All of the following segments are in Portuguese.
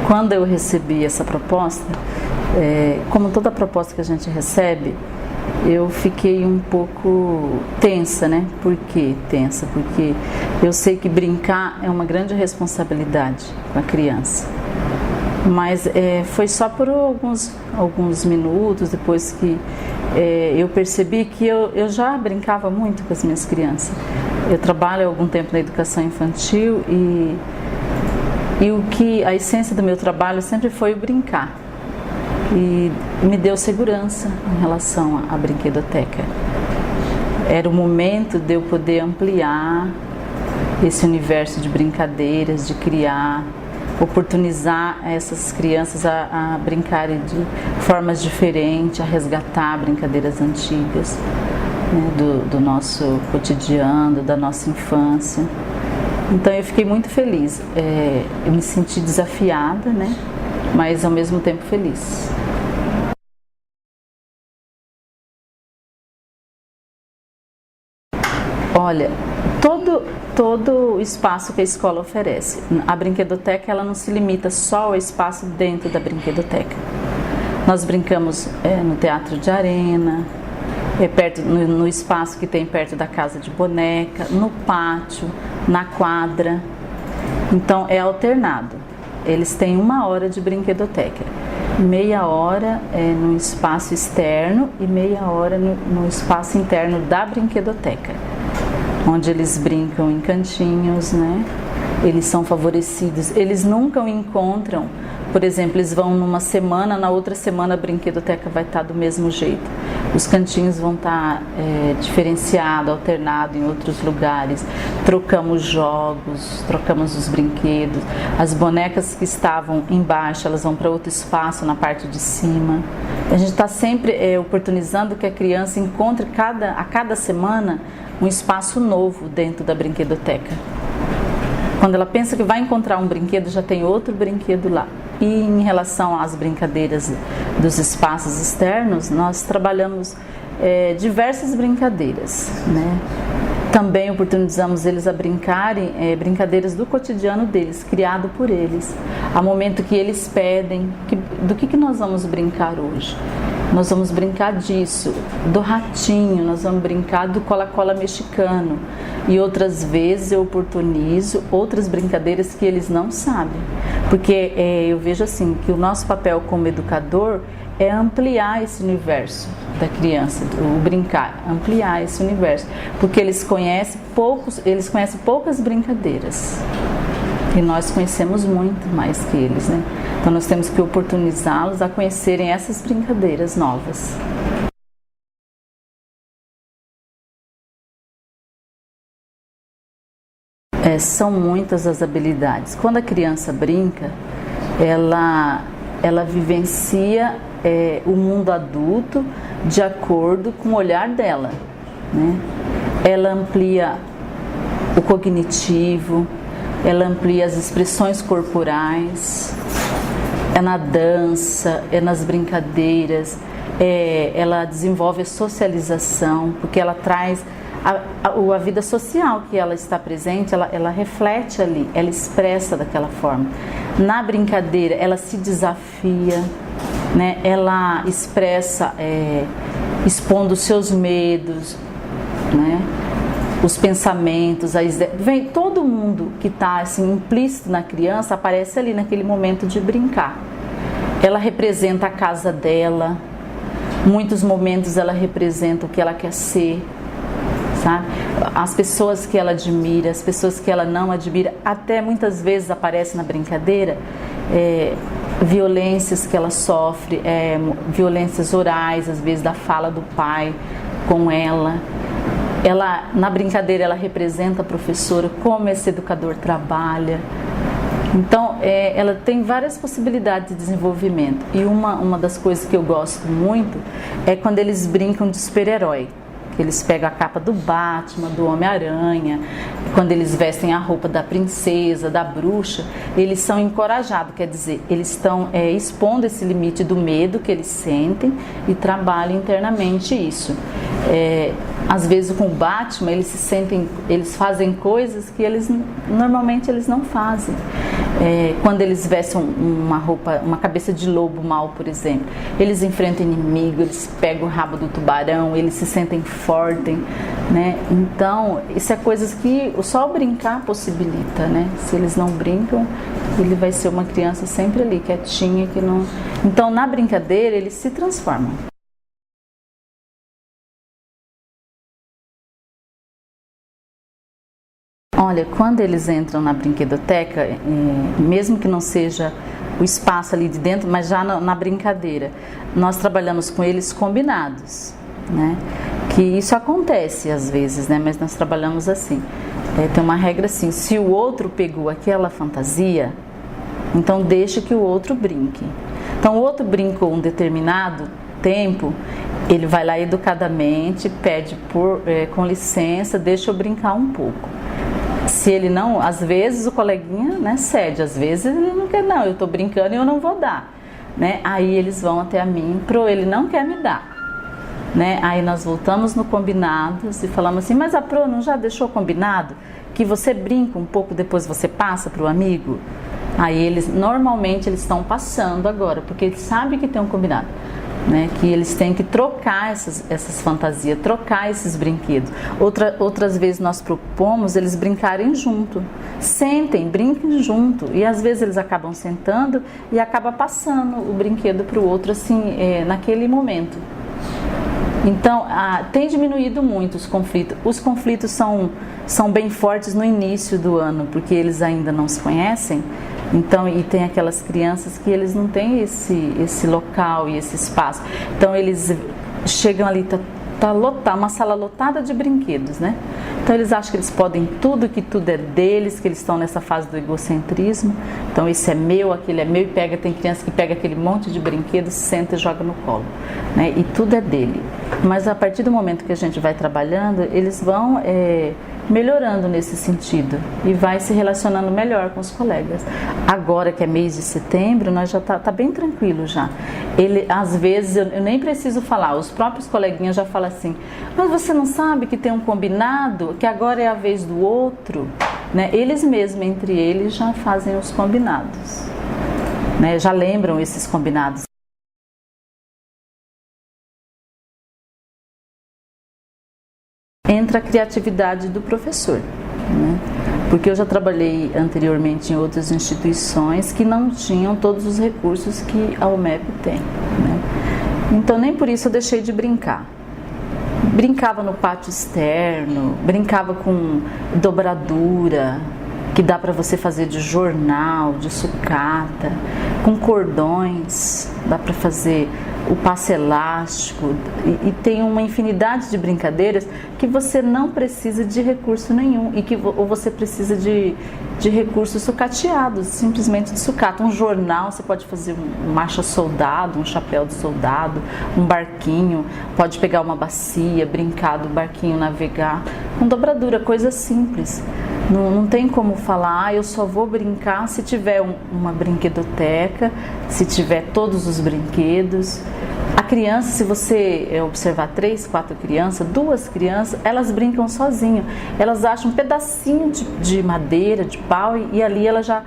Quando eu recebi essa proposta, como toda proposta que a gente recebe, eu fiquei um pouco tensa, né? Por que tensa? Porque eu sei que brincar é uma grande responsabilidade com a criança. Mas foi só por alguns minutos, depois que eu percebi que eu já brincava muito com as minhas crianças. Eu trabalho há algum tempo na educação infantil e a essência do meu trabalho sempre foi o brincar. E me deu segurança em relação à brinquedoteca. Era o momento de eu poder ampliar esse universo de brincadeiras, de criar, oportunizar essas crianças a brincarem de formas diferentes, a resgatar brincadeiras antigas, né, do nosso cotidiano, da nossa infância. Então eu fiquei muito feliz, eu me senti desafiada, né, mas ao mesmo tempo feliz. Olha, todo o espaço que a escola oferece. A brinquedoteca ela não se limita só ao espaço dentro da brinquedoteca. Nós brincamos no teatro de arena, no espaço que tem perto da casa de boneca, no pátio, na quadra. Então é alternado. Eles têm 1 hora de brinquedoteca, meia hora no espaço externo e meia hora no espaço interno da brinquedoteca, onde eles brincam em cantinhos, né? Eles são favorecidos, eles nunca o encontram. Por exemplo, eles vão numa semana, na outra semana a brinquedoteca vai estar do mesmo jeito. Os cantinhos vão estar diferenciados, alternados em outros lugares. Trocamos jogos, trocamos os brinquedos. As bonecas que estavam embaixo, elas vão para outro espaço na parte de cima. A gente está sempre oportunizando que a criança encontre a cada semana um espaço novo dentro da brinquedoteca. Quando ela pensa que vai encontrar um brinquedo, já tem outro brinquedo lá. E em relação às brincadeiras dos espaços externos, nós trabalhamos diversas brincadeiras, né? Também oportunizamos eles a brincarem brincadeiras do cotidiano deles, criado por eles. Há momento que eles pedem, do que nós vamos brincar hoje? Nós vamos brincar disso, do ratinho, nós vamos brincar do cola-cola mexicano. E outras vezes eu oportunizo outras brincadeiras que eles não sabem. Porque eu vejo assim, que o nosso papel como educador é ampliar esse universo da criança, o brincar, ampliar esse universo. Porque eles conhecem poucas brincadeiras. E nós conhecemos muito mais que eles, né? Então nós temos que oportunizá-los a conhecerem essas brincadeiras novas. São muitas as habilidades. Quando a criança brinca, ela vivencia o mundo adulto de acordo com o olhar dela, né? Ela amplia o cognitivo, ela amplia as expressões corporais, é na dança, é nas brincadeiras, ela desenvolve a socialização, porque ela traz a vida social que ela está presente, ela reflete ali, ela expressa daquela forma. Na brincadeira, ela se desafia, né? Ela expressa expondo os seus medos, né? Os pensamentos, vem todo mundo que está assim, implícito na criança, aparece ali naquele momento de brincar. Ela representa a casa dela, muitos momentos ela representa o que ela quer ser, sabe? As pessoas que ela admira, as pessoas que ela não admira, até muitas vezes aparece na brincadeira violências que ela sofre, violências orais, às vezes da fala do pai com ela. Na brincadeira ela representa a professora, como esse educador trabalha. Então ela tem várias possibilidades de desenvolvimento. E uma das coisas que eu gosto muito é quando eles brincam de super-herói. Eles pegam a capa do Batman, do Homem-Aranha, quando eles vestem a roupa da princesa, da bruxa, eles são encorajados, quer dizer, eles estão expondo esse limite do medo que eles sentem e trabalham internamente isso. Às vezes com o Batman eles fazem coisas que normalmente eles não fazem. Quando eles vestem uma roupa, uma cabeça de lobo mau, por exemplo, eles enfrentam inimigo, eles pegam o rabo do tubarão, eles se sentem fortes, né? Então, isso é coisas que só o brincar possibilita, né? Se eles não brincam, ele vai ser uma criança sempre ali, quietinha, que não... Então, na brincadeira, eles se transformam. Olha, quando eles entram na brinquedoteca, mesmo que não seja o espaço ali de dentro, mas já na brincadeira, nós trabalhamos com eles combinados, né? Que isso acontece às vezes, né? Mas nós trabalhamos assim. Tem uma regra assim, se o outro pegou aquela fantasia, então deixa que o outro brinque. Então o outro brincou um determinado tempo, ele vai lá educadamente, pede com licença, deixa eu brincar um pouco. Se ele não, às vezes o coleguinha, né, cede, às vezes ele não quer, não, eu estou brincando e eu não vou dar, né? Aí eles vão até a mim, ele não quer me dar, né? Aí nós voltamos no combinados e falamos assim, mas a Pro não já deixou combinado que você brinca um pouco, depois você passa para o amigo? Aí normalmente eles estão passando agora, porque eles sabem que tem um combinado, né, que eles têm que trocar essas fantasias, trocar esses brinquedos. Outras vezes nós propomos eles brincarem junto, sentem, brinquem junto, e às vezes eles acabam sentando e acaba passando o brinquedo para o outro assim, naquele momento. Então, tem diminuído muito os conflitos. Os conflitos são bem fortes no início do ano, porque eles ainda não se conhecem. Então, e tem aquelas crianças que eles não têm esse local e esse espaço. Então, eles chegam ali, tá lotado, uma sala lotada de brinquedos, né? Então, eles acham que eles podem tudo, que tudo é deles, que eles estão nessa fase do egocentrismo. Então, esse é meu, aquele é meu, e tem criança que pega aquele monte de brinquedos, senta e joga no colo, né? E tudo é dele. Mas a partir do momento que a gente vai trabalhando, eles vão melhorando nesse sentido e vai se relacionando melhor com os colegas. Agora que é mês de setembro, nós já tá bem tranquilo já. Às vezes eu nem preciso falar, os próprios coleguinhas já falam assim, mas você não sabe que tem um combinado, que agora é a vez do outro, né? Eles mesmos, entre eles, já fazem os combinados, né? Já lembram esses combinados. Entra a criatividade do professor, né? Porque eu já trabalhei anteriormente em outras instituições que não tinham todos os recursos que a UMEP tem, né? Então nem por isso eu deixei de brincar. Brincava no pátio externo, brincava com dobradura, que dá para você fazer de jornal, de sucata, com cordões, dá para fazer o passe elástico, e tem uma infinidade de brincadeiras que você não precisa de recurso nenhum, ou você precisa de recursos sucateados, simplesmente de sucata. Um jornal, você pode fazer um marcha soldado, um chapéu de soldado, um barquinho, pode pegar uma bacia, brincar do barquinho, navegar, com dobradura, coisa simples. Não tem como falar, eu só vou brincar se tiver uma brinquedoteca, se tiver todos os brinquedos. A criança, se você observar 3, 4 crianças, 2 crianças, elas brincam sozinhas. Elas acham um pedacinho de madeira, de pau, e ali ela já...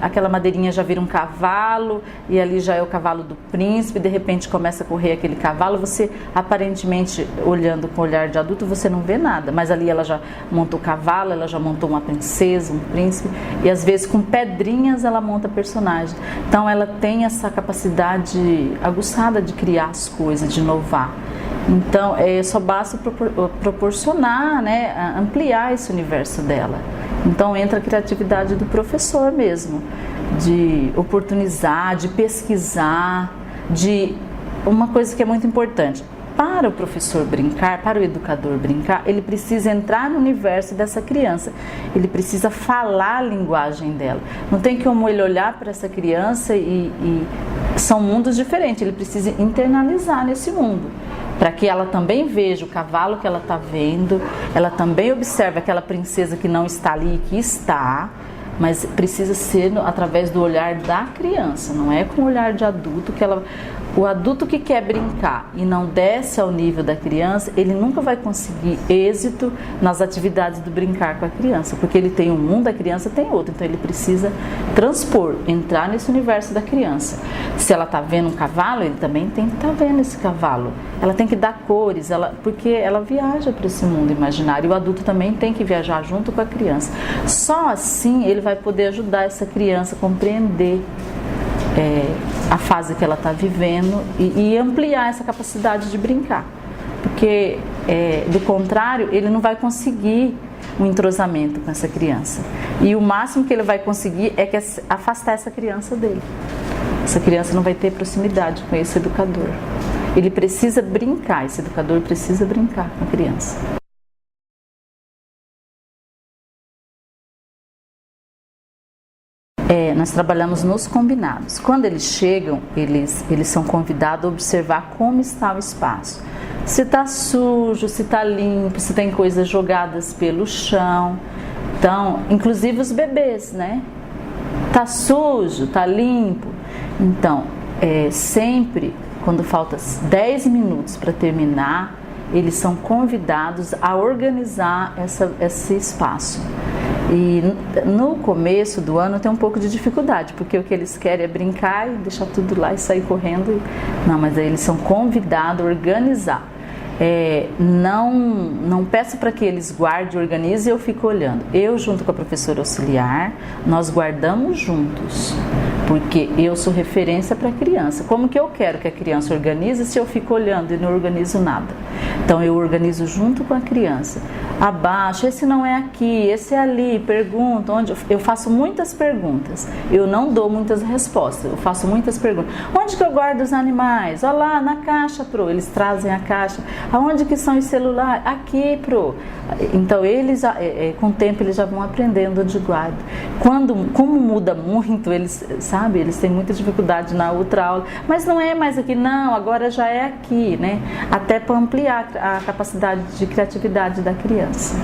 aquela madeirinha já vira um cavalo, e ali já é o cavalo do príncipe, de repente começa a correr aquele cavalo, você aparentemente, olhando com o olhar de adulto, você não vê nada, mas ali ela já montou o cavalo, ela já montou uma princesa, um príncipe, e às vezes com pedrinhas ela monta personagem. Então ela tem essa capacidade aguçada de criar as coisas, de inovar. Então só basta proporcionar, né, ampliar esse universo dela. Então entra a criatividade do professor mesmo, de oportunizar, de pesquisar, de uma coisa que é muito importante. Para o professor brincar, para o educador brincar, ele precisa entrar no universo dessa criança, ele precisa falar a linguagem dela. Não tem como ele olhar para essa criança e são mundos diferentes, ele precisa internalizar nesse mundo, para que ela também veja o cavalo que ela está vendo, ela também observe aquela princesa que não está ali e que está, mas precisa ser através do olhar da criança, não é com o olhar de adulto que ela... o adulto que quer brincar e não desce ao nível da criança, ele nunca vai conseguir êxito nas atividades do brincar com a criança, porque ele tem um mundo, a criança tem outro, então ele precisa transpor, entrar nesse universo da criança. Se ela está vendo um cavalo, ele também tem que estar vendo esse cavalo. Ela tem que dar cores, porque ela viaja para esse mundo imaginário, e o adulto também tem que viajar junto com a criança. Só assim ele vai poder ajudar essa criança a compreender a fase que ela está vivendo e ampliar essa capacidade de brincar, porque do contrário ele não vai conseguir um entrosamento com essa criança, e o máximo que ele vai conseguir é afastar essa criança dele. Essa criança não vai ter proximidade com esse educador. Ele precisa brincar, esse educador precisa brincar com a criança. Nós trabalhamos nos combinados. Quando eles chegam, eles são convidados a observar como está o espaço. Se está sujo, se está limpo, se tem coisas jogadas pelo chão. Então, inclusive os bebês, né? Está sujo, está limpo. Então, sempre, quando falta 10 minutos para terminar, eles são convidados a organizar esse espaço. E no começo do ano tem um pouco de dificuldade, porque o que eles querem é brincar e deixar tudo lá e sair correndo. Não, mas aí eles são convidados a organizar. Não peço para que eles guardem e organizem e eu fico olhando. Eu, junto com a professora auxiliar, nós guardamos juntos, porque eu sou referência para a criança. Como que eu quero que a criança organize se eu fico olhando e não organizo nada? Então eu organizo junto com a criança. Abaixo, esse não é aqui, esse é ali, pergunta, onde? Eu faço muitas perguntas, eu não dou muitas respostas, eu faço muitas perguntas. Onde que eu guardo os animais? Olha lá, na caixa, pro. Eles trazem a caixa. Aonde que são os celulares? Aqui, pro. Então eles, com o tempo, eles já vão aprendendo onde guarda. Como muda muito, eles têm muita dificuldade na outra aula, mas não é mais aqui, não, agora já é aqui, né? Até para ampliar a capacidade de criatividade da criança.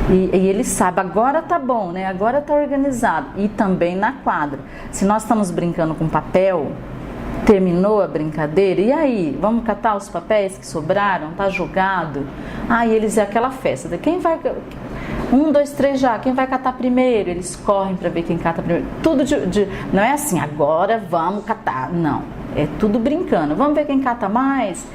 E ele sabe, agora tá bom, né? Agora tá organizado. E também na quadra. Se nós estamos brincando com papel, terminou a brincadeira, e aí? Vamos catar os papéis que sobraram? Tá jogado? E eles é aquela festa. Quem vai... 1, 2, 3 já, quem vai catar primeiro? Eles correm para ver quem cata primeiro. Tudo não é assim, agora vamos catar. Não, é tudo brincando. Vamos ver quem cata mais?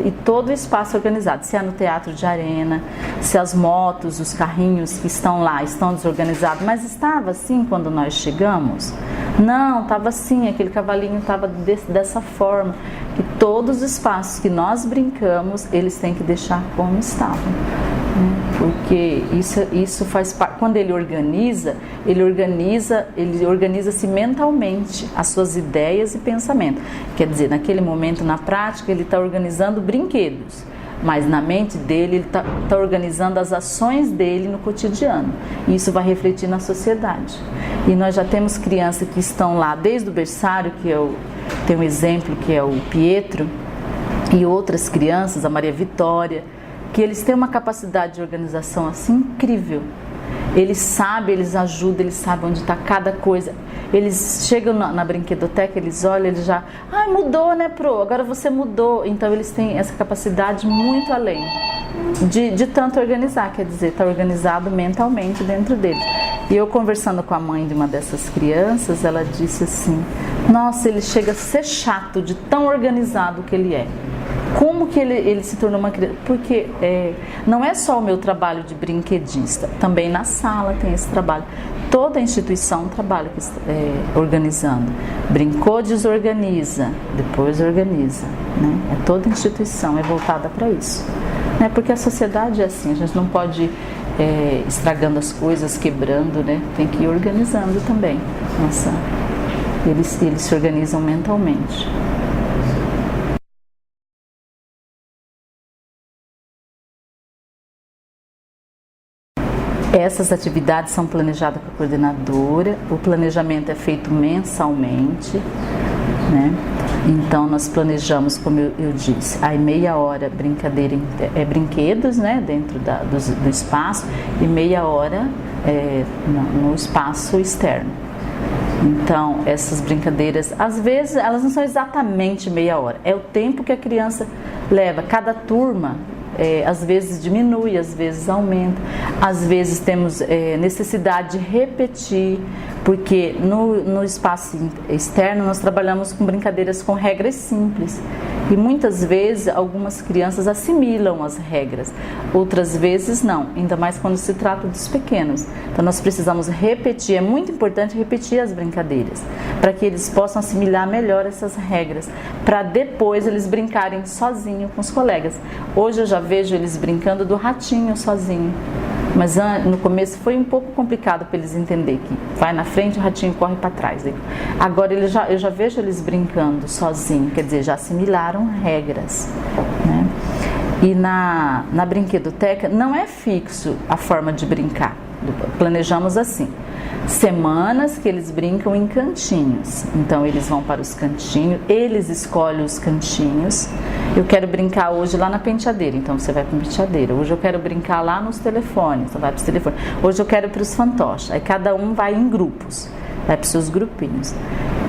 E todo o espaço organizado, se é no teatro de arena, se as motos, os carrinhos que estão lá estão desorganizados, mas estava assim quando nós chegamos? Não, estava assim, aquele cavalinho estava dessa forma, que todos os espaços que nós brincamos, eles têm que deixar como estavam, né? Porque isso faz parte. Quando ele organiza-se mentalmente as suas ideias e pensamentos. Quer dizer, naquele momento, na prática, ele está organizando brinquedos, mas na mente dele, ele está organizando as ações dele no cotidiano. E isso vai refletir na sociedade. E nós já temos crianças que estão lá desde o berçário, tem um exemplo que é o Pietro, e outras crianças, a Maria Vitória, que eles têm uma capacidade de organização assim incrível. Eles sabem, eles ajudam, eles sabem onde está cada coisa. Eles chegam na brinquedoteca, eles olham, eles já... mudou, né, Pro? Agora você mudou. Então eles têm essa capacidade muito além de tanto organizar. Quer dizer, está organizado mentalmente dentro deles. E eu conversando com a mãe de uma dessas crianças, ela disse assim: nossa, ele chega a ser chato de tão organizado que ele é. Como que ele se tornou uma criança? Porque não é só o meu trabalho de brinquedista, também na sala tem esse trabalho. Toda instituição trabalha organizando. Brincou, desorganiza, depois organiza, né? Toda instituição é voltada para isso, né? Porque a sociedade é assim, a gente não pode ir estragando as coisas, quebrando, né? Tem que ir organizando também. Nossa, eles se organizam mentalmente. Essas atividades são planejadas com a coordenadora, o planejamento é feito mensalmente, né? Então nós planejamos, como eu disse, aí meia hora brincadeira, brinquedos, né, dentro do espaço, e meia hora no espaço externo. Então, essas brincadeiras, às vezes, elas não são exatamente meia hora. É o tempo que a criança leva. Cada turma, às vezes diminui, às vezes aumenta. Às vezes temos necessidade de repetir, porque no espaço externo nós trabalhamos com brincadeiras com regras simples. E muitas vezes algumas crianças assimilam as regras, outras vezes não, ainda mais quando se trata dos pequenos. Então nós precisamos repetir, é muito importante repetir as brincadeiras, para que eles possam assimilar melhor essas regras, para depois eles brincarem sozinhos com os colegas. Hoje eu já vejo eles brincando do ratinho sozinho. Mas no começo foi um pouco complicado para eles entenderem que vai na frente, o ratinho corre para trás. Agora eu já vejo eles brincando sozinho, quer dizer, já assimilaram regras, né? E na brinquedoteca não é fixo a forma de brincar. Planejamos assim, semanas que eles brincam em cantinhos. Então eles vão para os cantinhos, eles escolhem os cantinhos. Eu quero brincar hoje lá na penteadeira, então você vai para a penteadeira. Hoje eu quero brincar lá nos telefones, então vai para os telefones. Hoje eu quero ir para os fantoches. Aí cada um vai em grupos, vai para os seus grupinhos.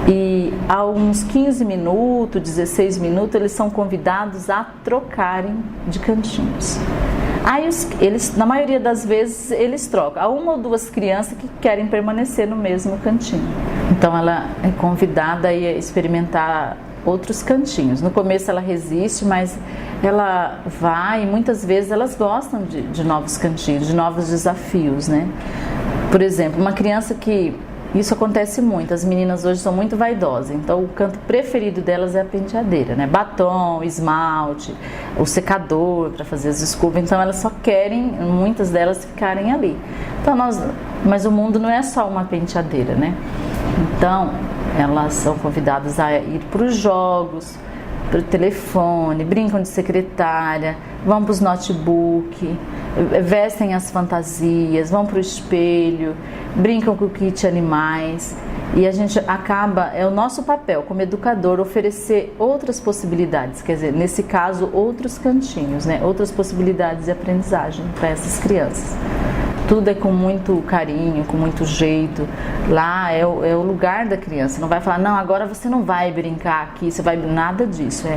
E há uns 15 minutos, 16 minutos, eles são convidados a trocarem de cantinhos. Aí eles, na maioria das vezes, eles trocam. Há uma ou duas crianças que querem permanecer no mesmo cantinho. Então ela é convidada a experimentar outros cantinhos. No começo ela resiste, mas ela vai e muitas vezes elas gostam de novos cantinhos, de novos desafios, né? Por exemplo, uma criança que... Isso acontece muito, as meninas hoje são muito vaidosas, então o canto preferido delas é a penteadeira, né? Batom, esmalte, o secador para fazer as escovas, então elas só querem, muitas delas, ficarem ali. Então mas o mundo não é só uma penteadeira, né? Então elas são convidadas a ir para os jogos, para o telefone, brincam de secretária, vão para os notebooks, vestem as fantasias, vão para o espelho, brincam com o kit animais. E a gente acaba, é o nosso papel como educador, oferecer outras possibilidades, quer dizer, nesse caso, outros cantinhos, né? Outras possibilidades de aprendizagem para essas crianças. Tudo é com muito carinho, com muito jeito. Lá é o lugar da criança. Não vai falar, não, agora você não vai brincar aqui, você vai... Nada disso.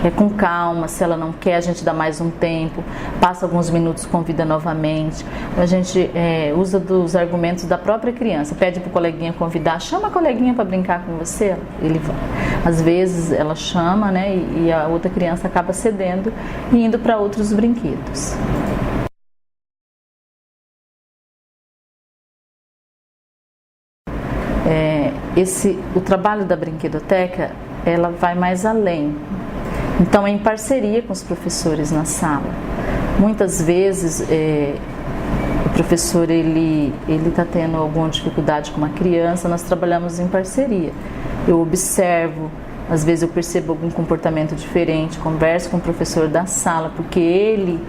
É com calma. Se ela não quer, a gente dá mais um tempo. Passa alguns minutos, convida novamente. A gente usa dos argumentos da própria criança. Pede para o coleguinha convidar. Chama a coleguinha para brincar com você. Ele vai. Às vezes ela chama, né? E a outra criança acaba cedendo e indo para outros brinquedos. O trabalho da brinquedoteca, ela vai mais além. Então é em parceria com os professores na sala. Muitas vezes o professor ele está tendo alguma dificuldade com uma criança, nós trabalhamos em parceria. Eu observo, às vezes eu percebo algum comportamento diferente, converso com o professor da sala, porque ele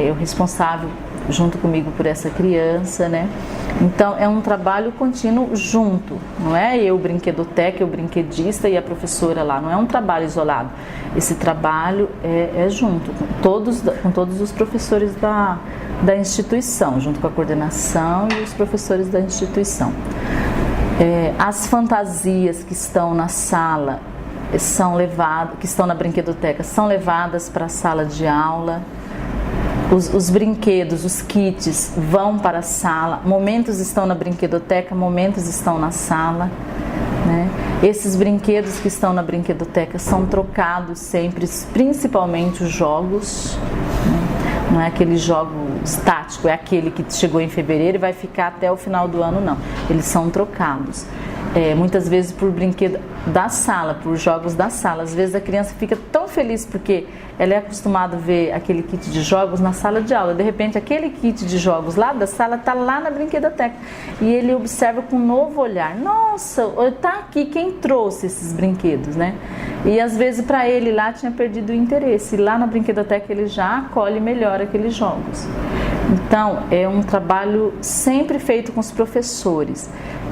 é o responsável junto comigo por essa criança, né? Então é um trabalho contínuo junto, não é eu brinquedoteca, eu brinquedista e a professora lá, não é um trabalho isolado. Esse trabalho é junto, com todos os professores da instituição, junto com a coordenação e os professores da instituição. As fantasias que estão na sala que estão na brinquedoteca, são levadas para a sala de aula. Os brinquedos, os kits vão para a sala, momentos estão na brinquedoteca, momentos estão na sala, né? Esses brinquedos que estão na brinquedoteca são trocados sempre, principalmente os jogos, né? Não é aquele jogo estático, é aquele que chegou em fevereiro e vai ficar até o final do ano, não. Eles são trocados. Muitas vezes por brinquedo da sala, por jogos da sala. Às vezes a criança fica tão feliz porque ela é acostumada a ver aquele kit de jogos na sala de aula. De repente aquele kit de jogos lá da sala está lá na brinquedoteca. E ele observa com um novo olhar. Nossa, está aqui quem trouxe esses brinquedos, né? E às vezes para ele lá tinha perdido o interesse. E lá na brinquedoteca ele já acolhe melhor aqueles jogos. Então é um trabalho sempre feito com os professores.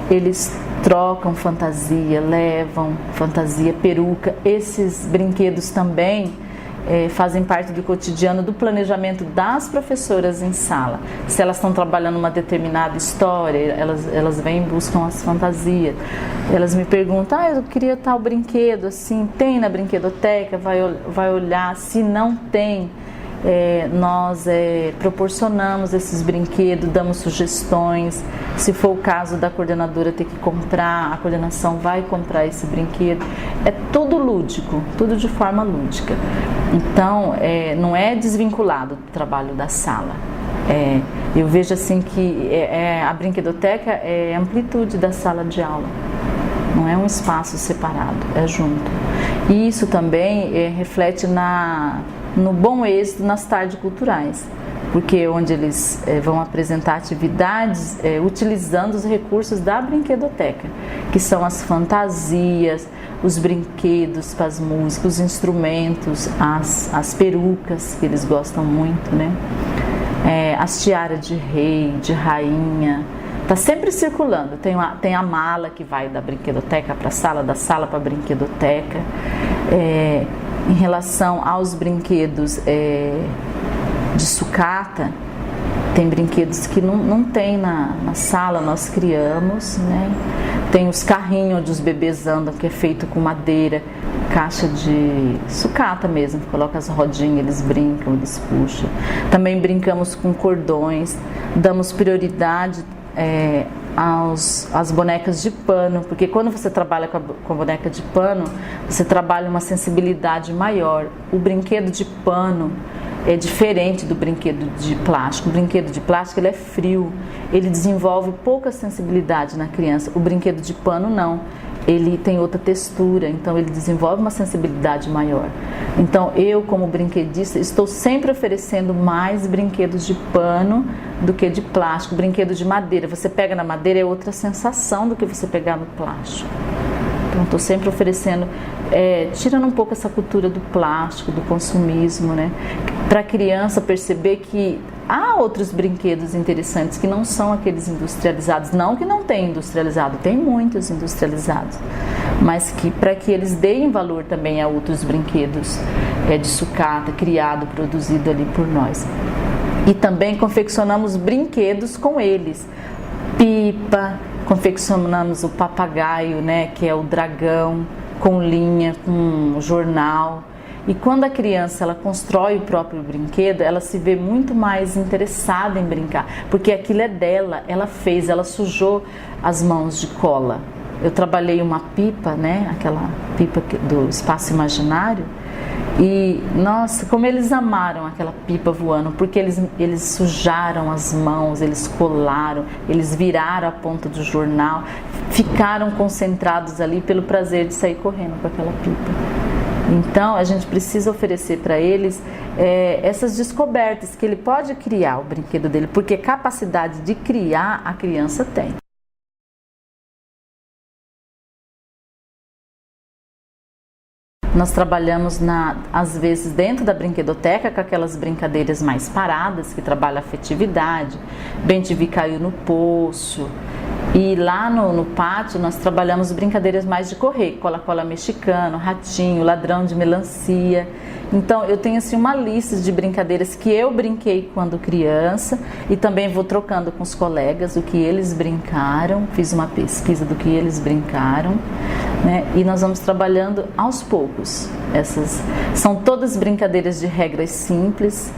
Eles trocam fantasia, levam fantasia, peruca. Esses brinquedos também, fazem parte do cotidiano do planejamento das professoras em sala. Se elas estão trabalhando uma determinada história, elas vêm e buscam as fantasias. Elas me perguntam, eu queria tal brinquedo, assim, tem na brinquedoteca? Vai olhar, se não tem, nós proporcionamos esses brinquedos, damos sugestões. Se for o caso da coordenadora ter que comprar, a coordenação vai comprar esse brinquedo. É tudo lúdico, tudo de forma lúdica. Então, não é desvinculado do trabalho da sala. Eu vejo assim que a brinquedoteca é amplitude da sala de aula. Não é um espaço separado, é junto. E isso também reflete no bom êxito nas tardes culturais, porque onde eles vão apresentar atividades utilizando os recursos da brinquedoteca, que são as fantasias, os brinquedos para as músicas, os instrumentos, as perucas, que eles gostam muito, né? As tiaras de rei, de rainha, está sempre circulando. Tem a mala que vai da brinquedoteca para a sala, da sala para a brinquedoteca. Em relação aos brinquedos de sucata, tem brinquedos que não tem na sala, nós criamos, né? Tem os carrinhos onde os bebês andam, que é feito com madeira, caixa de sucata mesmo, coloca as rodinhas, eles brincam, eles puxam. Também brincamos com cordões, damos prioridade às bonecas de pano, porque quando você trabalha com a boneca de pano, você trabalha uma sensibilidade maior. O brinquedo de pano é diferente do brinquedo de plástico. O brinquedo de plástico ele é frio, ele desenvolve pouca sensibilidade na criança. O brinquedo de pano não, ele tem outra textura, então ele desenvolve uma sensibilidade maior. Então eu, como brinquedista, estou sempre oferecendo mais brinquedos de pano do que de plástico. Brinquedo de madeira, você pega na madeira, é outra sensação do que você pegar no plástico. Então estou sempre oferecendo, tirando um pouco essa cultura do plástico, do consumismo, né? Para a criança perceber que há outros brinquedos interessantes que não são aqueles industrializados. Não que não tem industrializado, tem muitos industrializados, mas que para que eles deem valor também a outros brinquedos de sucata, criado, produzido ali por nós. E também confeccionamos brinquedos com eles, pipa, confeccionamos o papagaio, né, que é o dragão, com linha, com jornal. E quando a criança ela constrói o próprio brinquedo, ela se vê muito mais interessada em brincar, porque aquilo é dela, ela fez, ela sujou as mãos de cola. Eu trabalhei uma pipa, né, aquela pipa do espaço imaginário, e nossa, como eles amaram aquela pipa voando, porque eles sujaram as mãos, eles colaram, eles viraram a ponta do jornal, ficaram concentrados ali pelo prazer de sair correndo com aquela pipa. Então a gente precisa oferecer para eles essas descobertas, que ele pode criar o brinquedo dele, porque capacidade de criar a criança tem. Nós trabalhamos, às vezes, dentro da brinquedoteca com aquelas brincadeiras mais paradas, que trabalham a afetividade, bem-te-vi caiu no poço. E lá no pátio nós trabalhamos brincadeiras mais de correr, cola-cola mexicano, ratinho, ladrão de melancia. Então eu tenho assim uma lista de brincadeiras que eu brinquei quando criança e também vou trocando com os colegas o que eles brincaram, fiz uma pesquisa do que eles brincaram, né? E nós vamos trabalhando aos poucos. Essas são todas brincadeiras de regras simples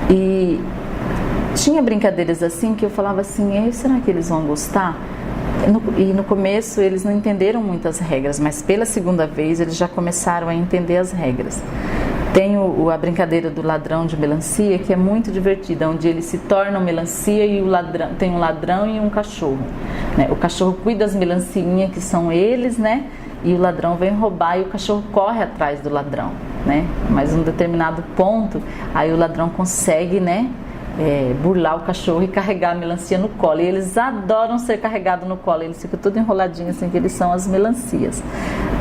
e tinha brincadeiras assim que eu falava assim, será que eles vão gostar? E no começo eles não entenderam muitas regras, mas pela segunda vez eles já começaram a entender as regras. Tem a brincadeira do ladrão de melancia, que é muito divertida, onde eles se tornam melancia e tem um ladrão e um cachorro, né? O cachorro cuida das melanciinhas, que são eles, né? E o ladrão vem roubar e o cachorro corre atrás do ladrão, né? Mas em um determinado ponto, aí o ladrão consegue, né, burlar o cachorro e carregar a melancia no colo. E eles adoram ser carregados no colo, eles ficam tudo enroladinhos assim, que eles são as melancias,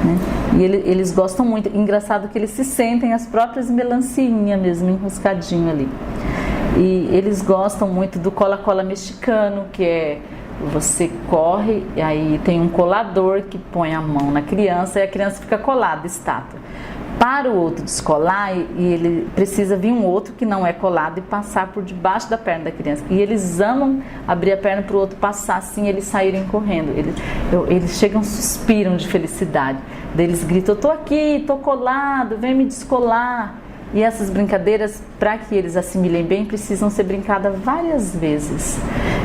né? E eles gostam muito. Engraçado que eles se sentem as próprias melanciinhas mesmo, enroscadinho ali. E eles gostam muito do cola-cola mexicano, que é você corre e aí tem um colador que põe a mão na criança e a criança fica colada, estátua. para o outro descolar, e ele precisa vir um outro que não é colado e passar por debaixo da perna da criança. E eles amam abrir a perna para o outro passar assim, eles saírem correndo. Eles chegam, suspiram de felicidade. Daí eles gritam: eu tô aqui, tô colado, vem me descolar. E essas brincadeiras, para que eles assimilem bem, precisam ser brincadas várias vezes.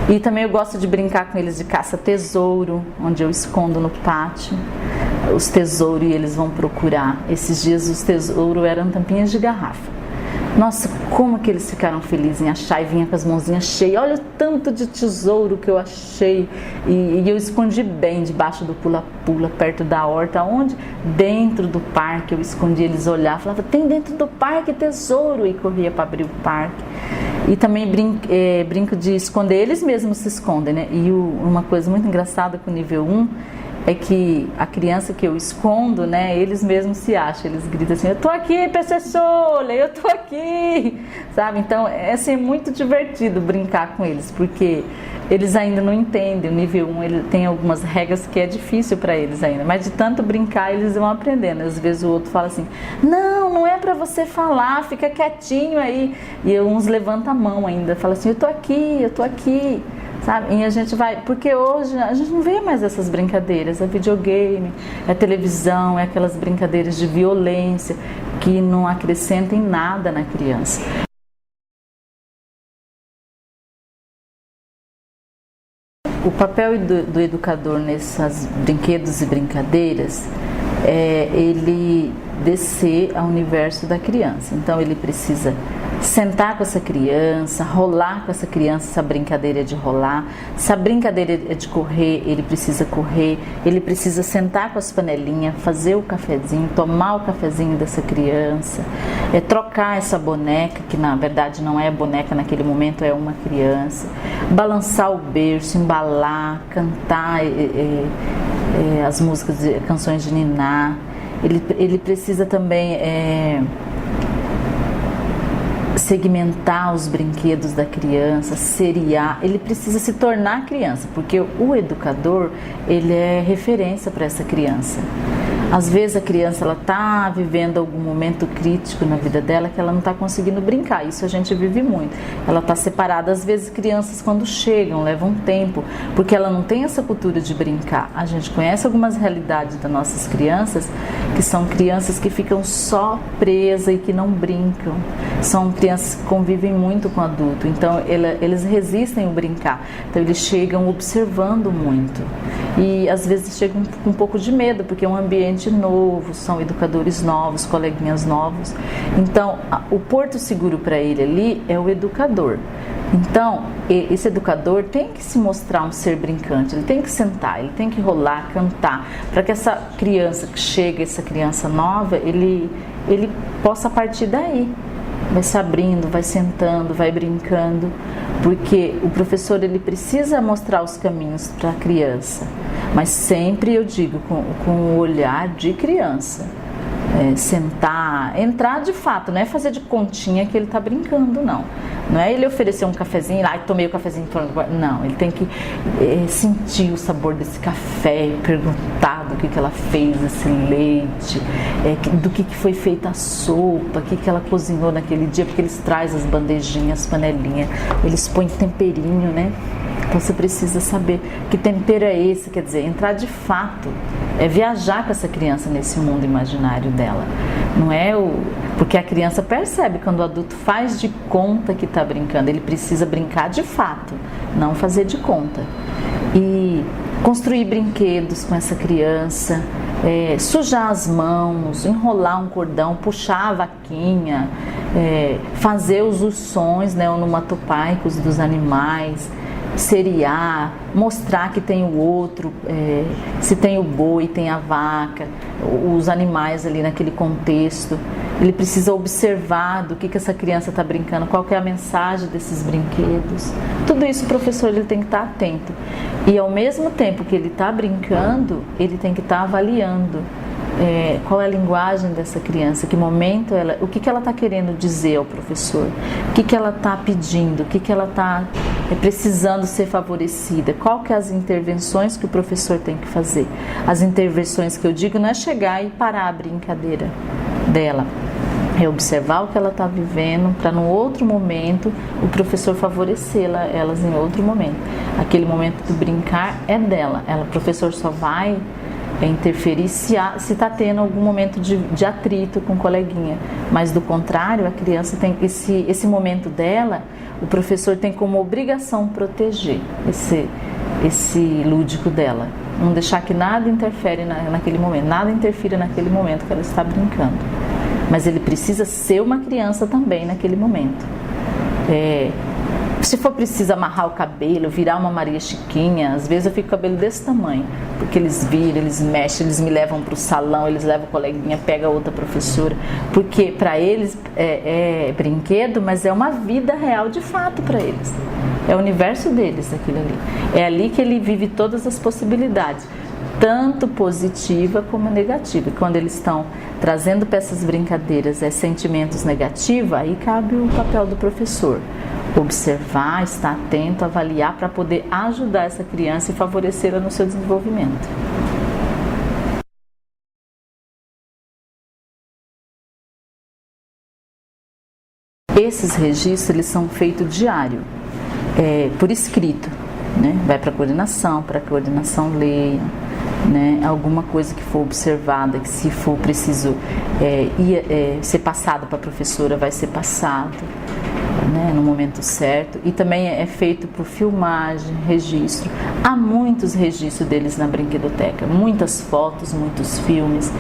E também eu gosto de brincar com eles de caça-tesouro, onde eu escondo no pátio os tesouros e eles vão procurar. Esses dias os tesouros eram tampinhas de garrafa. Nossa, como que eles ficaram felizes em achar, e vinha com as mãozinhas cheias. Olha o tanto de tesouro que eu achei. E eu escondi bem debaixo do pula-pula, perto da horta. Onde? Dentro do parque. Eu escondi, eles olhavam, falavam: tem dentro do parque tesouro. E corria para abrir o parque. E também brinco de esconder, eles mesmos se escondem, né? E uma coisa muito engraçada com o nível 1 é que a criança que eu escondo, né, eles mesmos se acham, eles gritam assim: eu tô aqui, professor, eu tô aqui, sabe? Então, é assim, muito divertido brincar com eles, porque eles ainda não entendem. O nível 1, ele tem algumas regras que é difícil para eles ainda, mas de tanto brincar, eles vão aprendendo. Às vezes o outro fala assim: não é para você falar, fica quietinho aí. E uns levantam a mão ainda, fala assim: eu tô aqui. Sabe? E a gente vai, porque hoje a gente não vê mais essas brincadeiras, é videogame, é televisão, é aquelas brincadeiras de violência que não acrescentem nada na criança. O papel do educador nesses brinquedos e brincadeiras é ele descer ao universo da criança. Então ele precisa sentar com essa criança, rolar com essa criança, essa brincadeira de rolar. Se a brincadeira é de correr, ele precisa correr, ele precisa sentar com as panelinhas, fazer o cafezinho, tomar o cafezinho dessa criança, trocar essa boneca, que na verdade não é boneca naquele momento, é uma criança, balançar o berço, embalar, cantar as músicas, canções de niná. Ele precisa também segmentar os brinquedos da criança, seriar. Ele precisa se tornar criança, porque o educador, ele é referência para essa criança. Às vezes a criança está vivendo algum momento crítico na vida dela que ela não está conseguindo brincar. Isso a gente vive muito. Ela está separada. Às vezes crianças quando chegam levam tempo, porque ela não tem essa cultura de brincar. A gente conhece algumas realidades das nossas crianças, que são crianças que ficam só presas e que não brincam. São crianças que convivem muito com adulto, então eles resistem ao brincar. Então eles chegam observando muito. E às vezes chegam com um pouco de medo, porque é um ambiente novo, são educadores novos, coleguinhas novos. Então, o porto seguro para ele ali é o educador. Então, esse educador tem que se mostrar um ser brincante, ele tem que sentar, ele tem que rolar, cantar, para que essa criança que chega, essa criança nova, ele possa partir daí. Vai se abrindo, vai sentando, vai brincando, porque o professor ele precisa mostrar os caminhos para a criança, mas sempre eu digo com o olhar de criança. Sentar, entrar de fato, não é fazer de continha que ele está brincando, não. Não é ele oferecer um cafezinho lá e tomei o cafezinho. Não, ele tem que sentir o sabor desse café, perguntar do que ela fez, esse leite, do que foi feita a sopa, o que ela cozinhou naquele dia, porque eles trazem as bandejinhas, as panelinhas, eles põem temperinho, né? Então você precisa saber que tempero é esse, quer dizer, entrar de fato, viajar com essa criança nesse mundo imaginário dela. Não é porque a criança percebe quando o adulto faz de conta que está brincando, ele precisa brincar de fato, não fazer de conta. E construir brinquedos com essa criança, sujar as mãos, enrolar um cordão, puxar a vaquinha, fazer os ursões, né, onomatopeicos dos animais, seriar, mostrar que tem o outro, se tem o boi, tem a vaca, os animais ali naquele contexto. Ele precisa observar do que essa criança está brincando, qual que é a mensagem desses brinquedos. Tudo isso o professor ele tem que estar atento. E ao mesmo tempo que ele está brincando, ele tem que estar avaliando qual é a linguagem dessa criança, que momento o que ela está querendo dizer ao professor, o que ela está pedindo, o que ela está precisando ser favorecida, qual que é as intervenções que o professor tem que fazer. As intervenções que eu digo não é chegar e parar a brincadeira, dela é observar o que ela está vivendo, para no outro momento o professor favorecê-la, elas em outro momento. Aquele momento do brincar é dela, o professor só vai interferir se está tendo algum momento de atrito com o coleguinha, mas do contrário, a criança tem esse momento dela, o professor tem como obrigação proteger esse lúdico dela, não deixar que nada interfere naquele momento, nada interfira naquele momento que ela está brincando. Mas ele precisa ser uma criança também naquele momento. Se for preciso amarrar o cabelo, virar uma Maria Chiquinha, às vezes eu fico com o cabelo desse tamanho, porque eles viram, eles mexem, eles me levam para o salão, eles levam a coleguinha, pega outra professora, porque para eles é brinquedo, mas é uma vida real de fato para eles. É o universo deles aquilo ali. É ali que ele vive todas as possibilidades, tanto positiva como negativa. E quando eles estão trazendo para essas brincadeiras sentimentos negativos, aí cabe o papel do professor. Observar, estar atento, avaliar para poder ajudar essa criança e favorecê-la no seu desenvolvimento. Esses registros eles são feitos diário, por escrito, né? Vai para a coordenação leia, né? Alguma coisa que for observada, que se for preciso ser passado para a professora, vai ser passado, né, no momento certo. E também é feito por filmagem, registro. Há muitos registros deles na brinquedoteca, muitas fotos, muitos filmes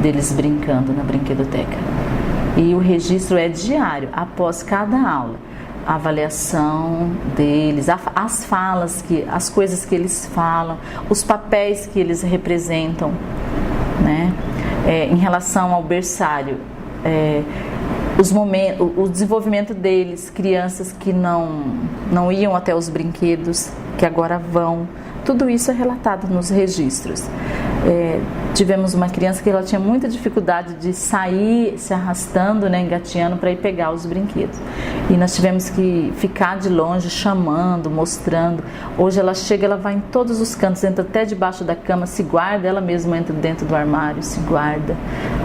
deles brincando na brinquedoteca. E o registro é diário, após cada aula. A avaliação deles, as falas, as coisas que eles falam, os papéis que eles representam, né? Em relação ao berçário, o desenvolvimento deles, crianças que não iam até os brinquedos, que agora vão, tudo isso é relatado nos registros. Tivemos uma criança que ela tinha muita dificuldade de sair se arrastando, né, engateando para ir pegar os brinquedos. E nós tivemos que ficar de longe, chamando, mostrando. Hoje ela chega, ela vai em todos os cantos, entra até debaixo da cama, se guarda, ela mesma entra dentro do armário, se guarda,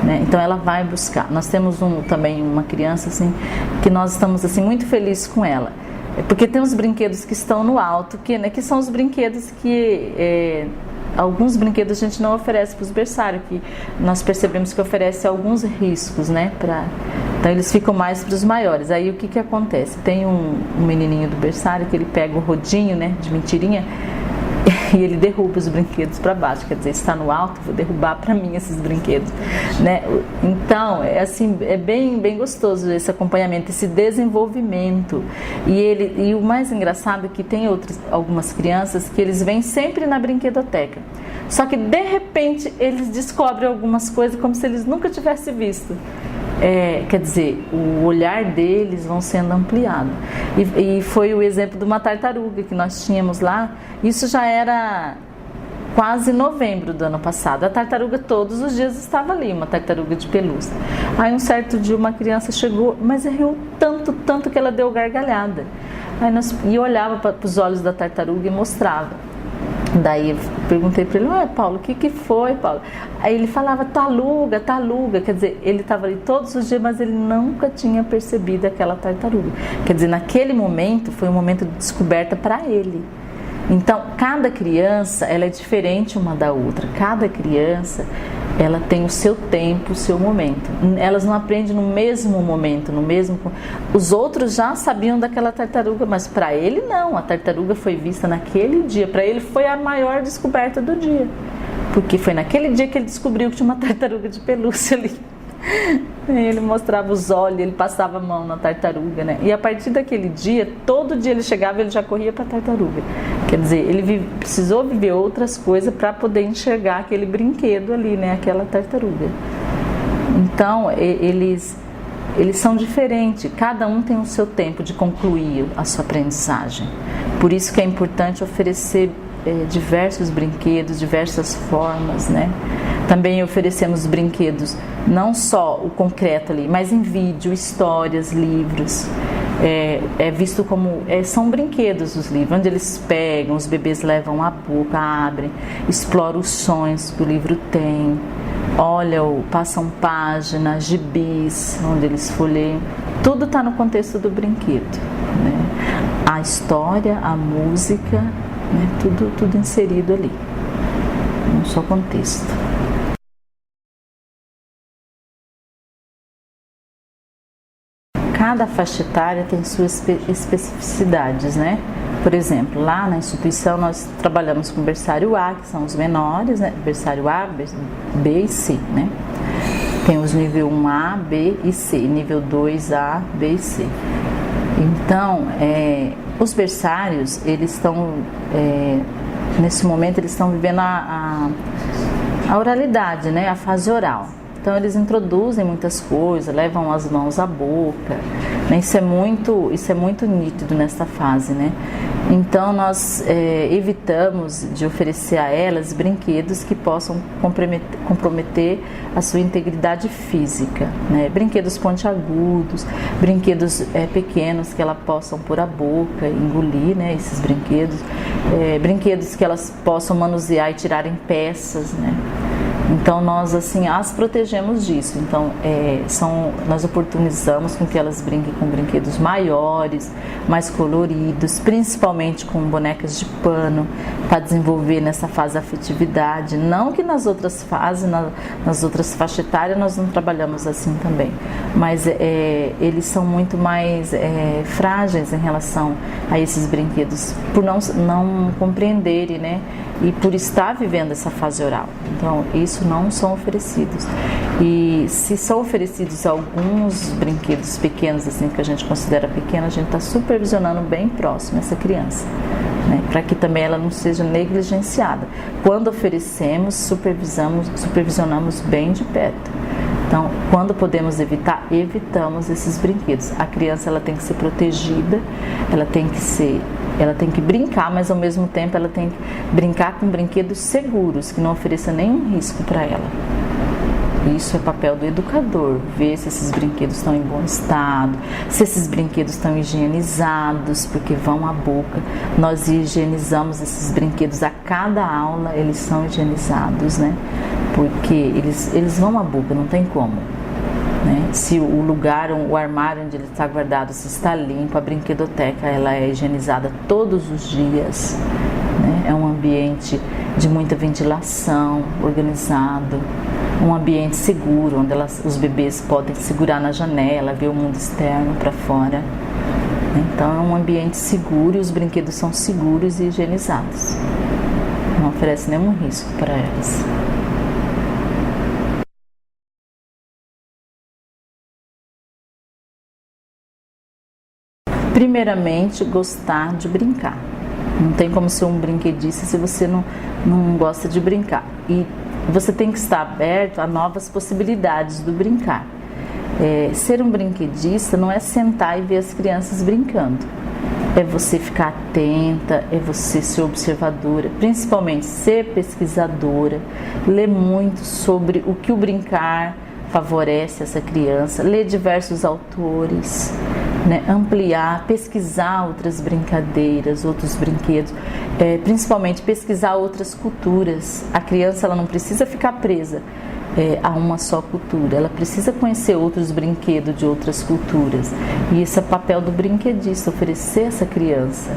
né? Então ela vai buscar. Nós temos também uma criança assim, que nós estamos assim, muito felizes com ela. Porque tem os brinquedos que estão no alto, que são os brinquedos que... alguns brinquedos a gente não oferece para os berçários, que nós percebemos que oferece alguns riscos, né? Então eles ficam mais para os maiores. Aí o que acontece? Tem um menininho do berçário que ele pega o rodinho, né, de mentirinha, e ele derruba os brinquedos para baixo. Quer dizer, está no alto, vou derrubar para mim esses brinquedos, né? Então assim, é bem gostoso esse acompanhamento, esse desenvolvimento. E o mais engraçado é que tem algumas crianças que eles vêm sempre na brinquedoteca, só que de repente eles descobrem algumas coisas como se eles nunca tivessem visto. Quer dizer, o olhar deles vão sendo ampliado. E foi o exemplo de uma tartaruga que nós tínhamos lá. Isso já era quase novembro do ano passado. A tartaruga todos os dias estava ali, uma tartaruga de pelúcia. Aí um certo dia uma criança chegou, mas riu tanto que ela deu gargalhada. E eu olhava para os olhos da tartaruga e mostrava. Daí eu perguntei para ele, Paulo, o que foi, Paulo? Aí ele falava, taluga, quer dizer, ele estava ali todos os dias, mas ele nunca tinha percebido aquela tartaruga. Quer dizer, naquele momento foi um momento de descoberta para ele. Então, cada criança, ela é diferente uma da outra. Cada criança, ela tem o seu tempo, o seu momento. Elas não aprendem no mesmo momento, Os outros já sabiam daquela tartaruga, mas para ele não. A tartaruga foi vista naquele dia. Para ele foi a maior descoberta do dia. Porque foi naquele dia que ele descobriu que tinha uma tartaruga de pelúcia ali. Ele mostrava os olhos, ele passava a mão na tartaruga, né? E a partir daquele dia, todo dia ele chegava e ele já corria para a tartaruga. Quer dizer, ele precisou viver outras coisas para poder enxergar aquele brinquedo ali, né? Aquela tartaruga. Então, eles são diferentes. Cada um tem o seu tempo de concluir a sua aprendizagem. Por isso que é importante oferecer diversos brinquedos, diversas formas, né? Também oferecemos brinquedos, não só o concreto ali, mas em vídeo, histórias, livros. É visto como... são brinquedos os livros, onde eles pegam, os bebês levam à boca, abrem, exploram os sonhos que o livro tem. passam páginas, gibis, onde eles folheiam. Tudo está no contexto do brinquedo, né? A história, a música, né? Tudo inserido ali, num só contexto. Cada faixa etária tem suas especificidades, né? Por exemplo, lá na instituição nós trabalhamos com berçário A, que são os menores, né? Berçário A, B e C, né? Tem os nível 1A, B e C, nível 2A, B e C. Então, os berçários, eles estão, nesse momento, eles estão vivendo a oralidade, né? A fase oral. Então eles introduzem muitas coisas, levam as mãos à boca, né? Isso é muito nítido nessa fase, né? Então nós evitamos de oferecer a elas brinquedos que possam comprometer a sua integridade física, né? Brinquedos pontiagudos, brinquedos pequenos que elas possam pôr a boca, engolir, né? Esses brinquedos, brinquedos que elas possam manusear e tirarem peças, né? Então nós assim as protegemos disso. Então nós oportunizamos com que elas brinquem com brinquedos maiores, mais coloridos, principalmente com bonecas de pano, para desenvolver nessa fase a afetividade. Não que nas outras fases, nas outras faixas etárias nós não trabalhamos assim também, mas eles são muito mais frágeis em relação a esses brinquedos, por não compreenderem, né? E por estar vivendo essa fase oral. Então isso não são oferecidos. E se são oferecidos alguns brinquedos pequenos, assim, que a gente considera pequeno, a gente está supervisionando bem próximo essa criança, né? Para que também ela não seja negligenciada. Quando oferecemos, supervisionamos bem de perto. Então, quando podemos evitar, evitamos esses brinquedos. A criança ela tem que ser protegida, ela tem que brincar, mas ao mesmo tempo ela tem que brincar com brinquedos seguros, que não ofereçam nenhum risco para ela. Isso é papel do educador, ver se esses brinquedos estão em bom estado, se esses brinquedos estão higienizados, porque vão à boca. Nós higienizamos esses brinquedos a cada aula, eles são higienizados, né? Porque eles vão à boca, não tem como, né? Se o lugar, o armário onde ele está guardado, se está limpo, a brinquedoteca ela é higienizada todos os dias, né? É um ambiente de muita ventilação, organizado, um ambiente seguro, onde os bebês podem segurar na janela, ver o mundo externo para fora. Então é um ambiente seguro e os brinquedos são seguros e higienizados. Não oferece nenhum risco para elas. Primeiramente, gostar de brincar. Não tem como ser um brinquedista se você não gosta de brincar. E você tem que estar aberto a novas possibilidades do brincar. Ser um brinquedista não é sentar e ver as crianças brincando. É você ficar atenta, é você ser observadora, principalmente ser pesquisadora, ler muito sobre o que o brincar favorece essa criança, ler diversos autores, né, ampliar, pesquisar outras brincadeiras, outros brinquedos, principalmente pesquisar outras culturas. A criança ela não precisa ficar presa a uma só cultura, ela precisa conhecer outros brinquedos de outras culturas. E esse é o papel do brinquedista, oferecer a essa criança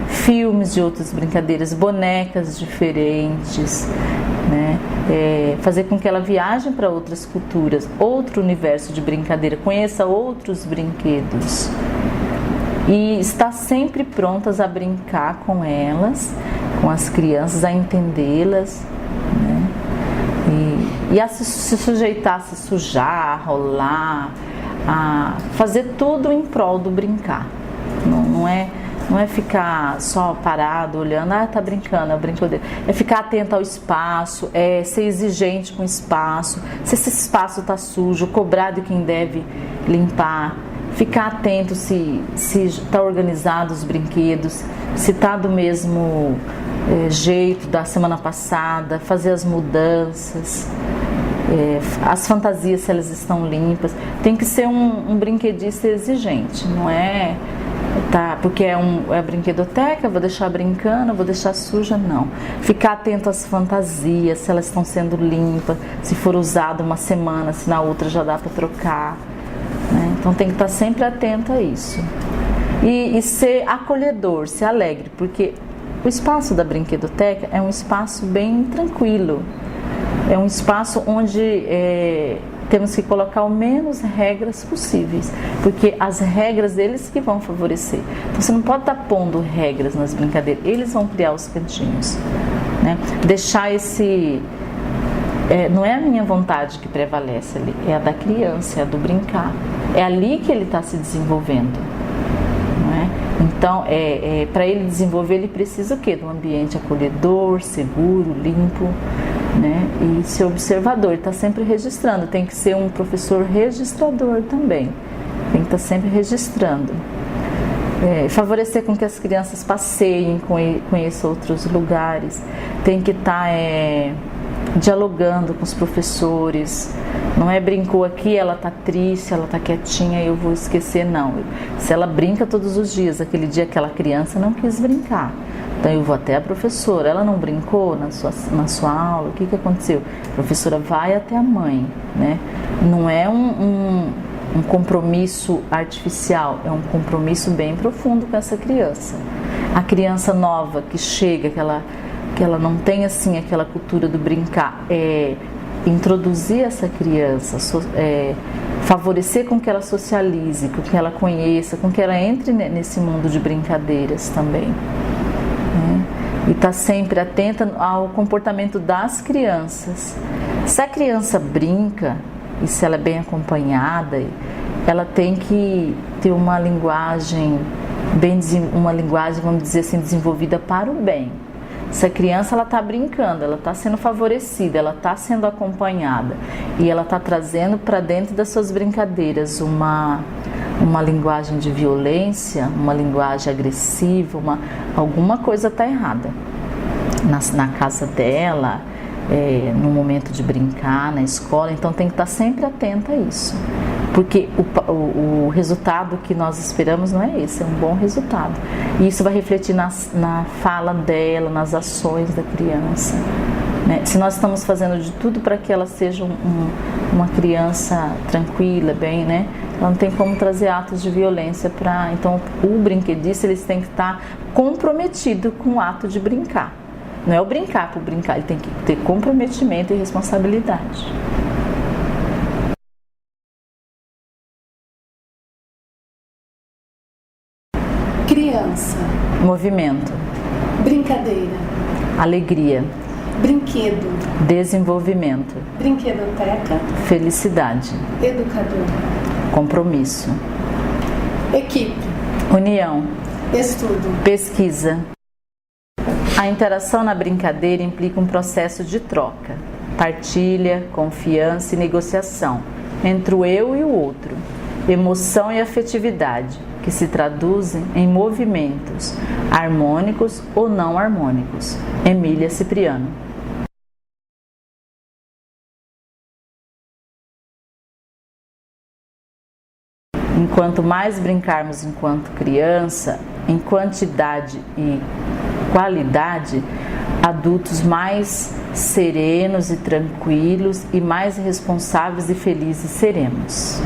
filmes de outras brincadeiras, bonecas diferentes, né? Fazer com que ela viaje para outras culturas, outro universo de brincadeira, conheça outros brinquedos e estar sempre prontas a brincar com elas, com as crianças, a entendê-las, né? E a se sujeitar, a se sujar, a rolar, a fazer tudo em prol do brincar. Não é ficar só parado, olhando, tá brincando, é brincadeira. É ficar atento ao espaço, ser exigente com o espaço, se esse espaço está sujo, cobrar de quem deve limpar, ficar atento se está organizado os brinquedos, se está do mesmo jeito da semana passada, fazer as mudanças, as fantasias se elas estão limpas. Tem que ser um brinquedista exigente, não é Tá, porque é a brinquedoteca, vou deixar brincando, vou deixar suja, não. Ficar atento às fantasias, se elas estão sendo limpas, se for usada uma semana, se na outra já dá para trocar, né? Então tem que estar sempre atento a isso. E ser acolhedor, ser alegre, porque o espaço da brinquedoteca é um espaço bem tranquilo, é um espaço onde temos que colocar o menos regras possíveis, porque as regras deles que vão favorecer. Então você não pode estar pondo regras nas brincadeiras, eles vão criar os cantinhos, né? Deixar não é a minha vontade que prevalece ali, é a da criança, é a do brincar. É ali que ele está se desenvolvendo, não é? Então, para ele desenvolver, ele precisa o quê? De um ambiente acolhedor, seguro, limpo, né? E ser observador, está sempre registrando. Tem que ser um professor registrador também, tem que estar sempre registrando. Favorecer com que as crianças passeiem, conheçam outros lugares, tem que estar dialogando com os professores. Não é brincou aqui, ela está triste, ela está quietinha e eu vou esquecer, não. Se ela brinca todos os dias, aquele dia aquela criança não quis brincar, então eu vou até a professora, ela não brincou na sua aula, o que aconteceu? A professora vai até a mãe, né? Não é um compromisso artificial, é um compromisso bem profundo com essa criança. A criança nova que chega, que ela não tem assim aquela cultura do brincar, introduzir essa criança, favorecer com que ela socialize, com que ela conheça, com que ela entre nesse mundo de brincadeiras também, né? E estar sempre atenta ao comportamento das crianças. Se a criança brinca e se ela é bem acompanhada, ela tem que ter uma linguagem vamos dizer assim, desenvolvida para o bem. Se a criança está brincando, ela está sendo favorecida, ela está sendo acompanhada e ela está trazendo para dentro das suas brincadeiras uma linguagem de violência, uma linguagem agressiva, alguma coisa está errada na casa dela, no momento de brincar, na escola. Então tem que estar sempre atenta a isso, porque o resultado que nós esperamos não é esse, é um bom resultado. E isso vai refletir na fala dela, nas ações da criança, né? Se nós estamos fazendo de tudo para que ela seja uma criança tranquila, bem, né? Ela não tem como trazer atos de violência para. Então, o brinquedista, eles têm que estar comprometido com o ato de brincar. Não é o brincar por brincar, ele tem que ter comprometimento e responsabilidade. Criança. Movimento. Brincadeira. Alegria. Brinquedo. Desenvolvimento. Brinquedoteca. Felicidade. Educador. Compromisso. Equipe. União. Estudo. Pesquisa. A interação na brincadeira implica um processo de troca, partilha, confiança e negociação entre o eu e o outro, emoção e afetividade, que se traduzem em movimentos harmônicos ou não harmônicos. Emília Cipriano. Enquanto mais brincarmos enquanto criança, em quantidade e qualidade, adultos mais serenos e tranquilos e mais responsáveis e felizes seremos.